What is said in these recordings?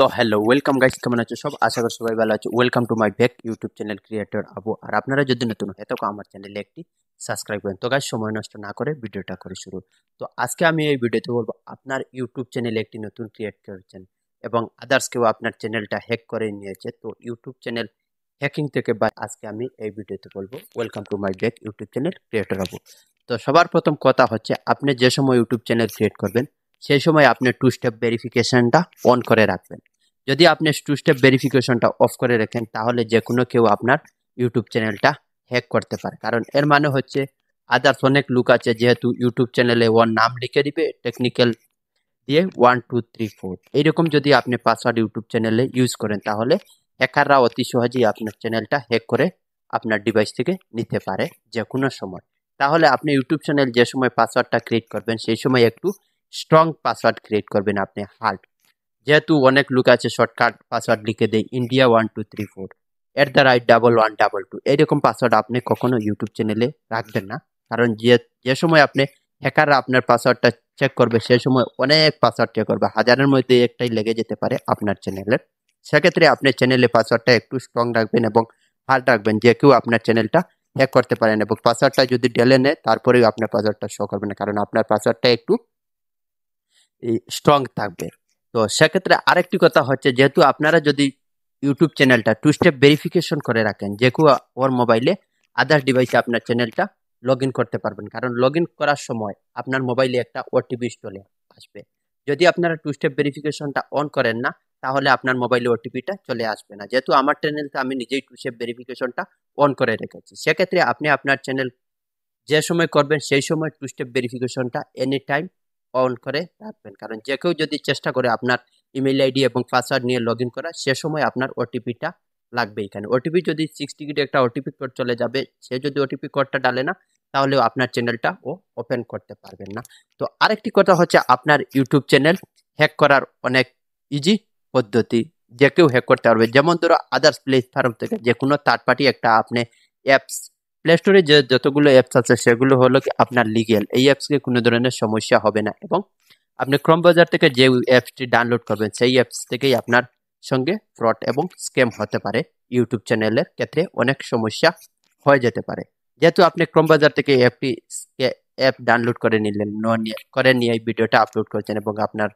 তো hello welcome guys, কেমন আছো সব? আশা করি সবাই ভালো আছো। Welcome to my back YouTube channel creator Abu. আর আপনারা যদি নতুন হয়ে থাকো আমার চ্যানেলে একটি সাবস্ক্রাইব করেন। তো গাইস সময় নষ্ট না করে ভিডিওটা করে শুরু। তো আজকে আমি এই ভিডিওতে বলবো আপনার ইউটিউব চ্যানেলে একটি নতুন ক্রিয়েট করেছেন এবং আদার্স কেউ আপনার চ্যানেলটা হ্যাক করে নিয়েছে, তো ইউটিউব চ্যানেল হ্যাকিং থেকে আজকে আমি এই ভিডিওতে বলবো। Welcome to my back YouTube channel creator Abu. তো সবার প্রথম কথা হচ্ছে, আপনি যে সময় ইউটিউব চ্যানেল ক্রিয়েট করবেন সেই সময় আপনি টু স্টেপ ভেরিফিকেশনটা অন করে রাখবেন। যদি আপনি টু স্টেপ ভেরিফিকেশনটা অফ করে রাখেন তাহলে যে কোনো কেউ আপনার ইউটিউব চ্যানেলটা হ্যাক করতে পারে। কারণ এর মানে হচ্ছে আদার্স অনেক লোক আছে যেহেতু ইউটিউব চ্যানেলে ওর নাম লিখে দিবে টেকনিক্যাল দিয়ে 1 2 3 4 এইরকম। যদি আপনি পাসওয়ার্ড ইউটিউব চ্যানেলে ইউজ করেন তাহলে হ্যাকাররা অতি সহজেই আপনার চ্যানেলটা হ্যাক করে আপনার ডিভাইস থেকে নিতে পারে যে কোনো সময়। তাহলে আপনি ইউটিউব চ্যানেল যে সময় পাসওয়ার্ডটা ক্রিয়েট করবেন সেই সময় একটু স্ট্রং পাসওয়ার্ড ক্রিয়েট করবেন। আপনি হার্ড, যেহেতু অনেক লোক আছে শর্টকাট পাসওয়ার্ড লিখে দেয় ইন্ডিয়া 1 2 3 4 @1112 এইরকম পাসওয়ার্ড আপনি কখনো ইউটিউব চ্যানেলে রাখবেন না। কারণ যে সময় আপনি হ্যাকাররা আপনার পাসওয়ার্ডটা চেক করবে সেই সময় অনেক পাসওয়ার্ড চেক করবে, হাজারের মধ্যে একটাই লেগে যেতে পারে আপনার চ্যানেলের। সেক্ষেত্রে আপনি চ্যানেলে পাসওয়ার্ডটা একটু স্ট্রং রাখবেন এবং হার্ড রাখবেন, যে কেউ আপনার চ্যানেলটা হ্যাক করতে পারেন। এবং পাসওয়ার্ডটা যদি ঢেলে নেয় তারপরেও আপনার পাসওয়ার্ডটা শো করবে না, কারণ আপনার পাসওয়ার্ডটা একটু স্ট্রং থাকবে। তো সেক্ষেত্রে আরেকটি কথা হচ্ছে, যেহেতু আপনারা যদি ইউটিউব চ্যানেলটা টু স্টেপ ভেরিফিকেশন করে রাখেন যে কেউ ওর মোবাইলে আদার্স ডিভাইসে আপনার চ্যানেলটা লগ ইন করতে পারবেন। কারণ লগ ইন করার সময় আপনার মোবাইলে একটা ওটিপি চলে আসবে। যদি আপনারা টু স্টেপ ভেরিফিকেশনটা অন করেন না তাহলে আপনার মোবাইলে ওটিপিটা চলে আসবে না। যেহেতু আমার চ্যানেলটা আমি নিজেই টু স্টেপ ভেরিফিকেশনটা অন করে রেখেছি, সেক্ষেত্রে আপনি আপনার চ্যানেল যে সময় করবেন সেই সময় টু স্টেপ ভেরিফিকেশনটা এনি টাইম অন করে রাখবেন। কারণ যে কেউ যদি চেষ্টা করে আপনার ইমেল আইডি এবং পাসওয়ার্ড নিয়ে লগ ইন করা, সে সময় আপনার ওটিপিটা লাগবে। এখানে ওটিপি যদি 6 ডিজিট একটা ওটিপি কোড চলে যাবে, সে যদি ওটিপি কোডটা ডালে না তাহলে আপনার চ্যানেলটা ও ওপেন করতে পারবেন না। তো আরেকটি কথা হচ্ছে, আপনার ইউটিউব চ্যানেল হ্যাক করার অনেক ইজি পদ্ধতি, যে কেউ হ্যাক করতে পারবে। যেমন ধরো আদার্স প্ল্যাটফর্ম থেকে যে কোনো থার্ড পার্টি একটা আপনি অ্যাপস, প্লে স্টোরে যে যতগুলো অ্যাপস আছে সেগুলো হলো কি আপনার লিগেল, এই অ্যাপসকে কোনো ধরনের সমস্যা হবে না। এবং আপনি ক্রোম ব্রাউজার থেকে যে অ্যাপসটি ডাউনলোড করবেন সেই অ্যাপস থেকেই আপনার সঙ্গে ফ্রড এবং স্ক্যাম হতে পারে। ইউটিউব চ্যানেলের ক্ষেত্রে অনেক সমস্যা হয়ে যেতে পারে। যেহেতু আপনি ক্রোম ব্রাউজার থেকে অ্যাপ ডাউনলোড করে নিলেন, নিয়ে এই ভিডিওটা আপলোড করছেন এবং আপনার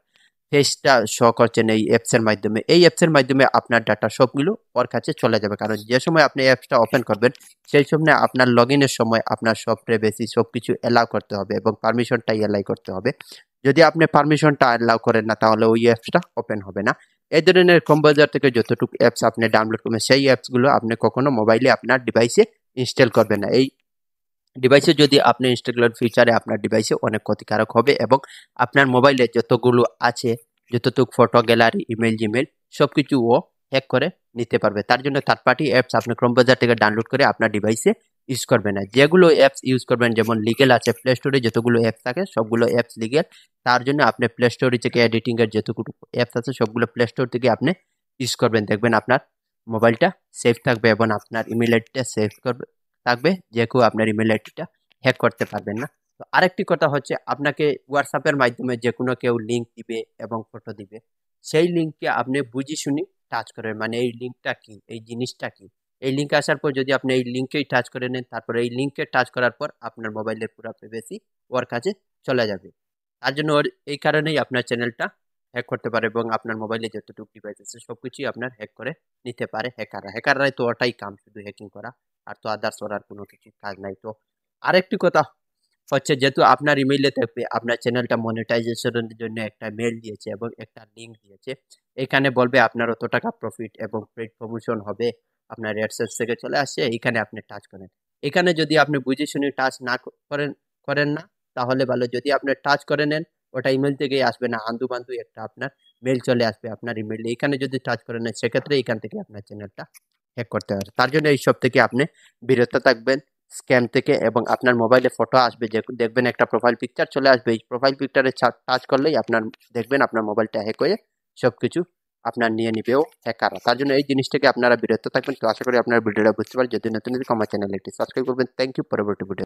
ফেসটা শো করছেন এই অ্যাপসের মাধ্যমে, এই অ্যাপসের মাধ্যমে আপনার ডাটা সবগুলো ওর কাছে চলে যাবে। কারণ যে সময় আপনি অ্যাপসটা ওপেন করবেন সেই সময় আপনার লগ ইনের সময় আপনার সব প্রাইভেসি সব কিছু অ্যালাউ করতে হবে এবং পারমিশনটাই অ্যালাই করতে হবে। যদি আপনি পারমিশনটা অ্যালাউ করেন না তাহলে ওই অ্যাপসটা ওপেন হবে না। এই ধরনের ক্রোম ব্রাউজার থেকে যতটুকু অ্যাপস আপনি ডাউনলোড করবেন সেই অ্যাপসগুলো আপনি কখনো মোবাইলে আপনার ডিভাইসে ইনস্টল করবেন না। এই ডিভাইসে যদি আপনি ইনস্টল করেন ফিউচারে আপনার ডিভাইসে অনেক ক্ষতিকারক হবে এবং আপনার মোবাইলে যতগুলো আছে, যতটুকু ফটো গ্যালারি ইমেল জিমেল সব কিছু ও হ্যাক করে নিতে পারবে। তার জন্য থার্ড পার্টি অ্যাপস আপনি ক্রোম ব্রাউজার থেকে ডাউনলোড করে আপনার ডিভাইসে ইউজ করবেন না। যেগুলো অ্যাপস ইউজ করবেন যেমন লিগেল আছে, প্লে স্টোরে যতগুলো অ্যাপস থাকে সবগুলো অ্যাপস লিগেল। তার জন্য আপনি প্লে স্টোরে থেকে এডিটিংয়ের যতগুলো অ্যাপস আছে সবগুলো প্লে স্টোর থেকে আপনি ইউজ করবেন। দেখবেন আপনার মোবাইলটা সেফ থাকবে এবং আপনার ইমেল আইডিটা সেফ থাকবে, যে কেউ আপনার ইমেল আইডিটা হ্যাক করতে পারবেন না। তো আরেকটি কথা হচ্ছে, আপনাকে হোয়াটসঅ্যাপের মাধ্যমে যে কোনো কেউ লিঙ্ক দিবে এবং ফটো দিবে, সেই লিঙ্ককে আপনি বুঝি শুনি টাচ করেন। মানে এই লিঙ্কটা কি, এই জিনিসটা কি, এই লিঙ্ক আসার পর যদি আপনি এই লিঙ্কেই টাচ করে নেন তারপরে এই লিঙ্কে টাচ করার পর আপনার মোবাইলের পুরো প্রাইভেসি ওর কাছে চলে যাবে। তার জন্য এই কারণেই আপনার চ্যানেলটা হ্যাক করতে পারে এবং আপনার মোবাইলে যতটুকু ডিভাইস আছে সব কিছুই আপনার হ্যাক করে নিতে পারে হ্যাকাররাই তো ওটাই কাম, শুধু হ্যাকিং করা, আর তো আদার্স ওরার কোনো কিছু কাজ নাই। তো আরেকটি কথা হচ্ছে, যেহেতু আপনার ইমেইলে থাকবে আপনার চ্যানেলটা মনিটাইজেশনের জন্য একটা মেল দিয়েছে এবং একটা লিঙ্ক দিয়েছে, এখানে বলবে আপনার অত টাকা প্রফিট এবং পেইড প্রমোশন হবে, আপনার অ্যাডসেন্স থেকে চলে আসছে, এখানে আপনি টাচ করেন। এখানে যদি আপনি বুঝে শুনে টাচ না করেন না তাহলে ভালো। যদি আপনি টাচ করে নেন ওটা ইমেল থেকেই আসবে না, আন্দু বান্দু একটা আপনার মেল চলে আসবে আপনার ইমেইলে। এখানে যদি টাচ করে নেন সেক্ষেত্রে এখান থেকে আপনার চ্যানেলটা হ্যাক করতে পারে। তার জন্য এইসব থেকে আপনি বিরত থাকবেন, স্ক্যাম থেকে। এবং আপনার মোবাইলে ফটো আসবে, যে দেখবেন একটা প্রোফাইল পিকচার চলে আসবে, এই প্রোফাইল পিকচারে টাচ করলেই আপনার দেখবেন আপনার মোবাইলটা হ্যাক হয়ে সবকিছু আপনার নিয়ে নিবেও হ্যাকাররা। তার জন্য এই জিনিস থেকে আপনারা বিরত থাকবেন। তো আশা করি আপনার ভিডিওটা বুঝতে পারেন। যদি নতুন আমার চ্যানেল একটি সাবস্ক্রাইব করবেন। Thank you. পরবর্তী ভিডিও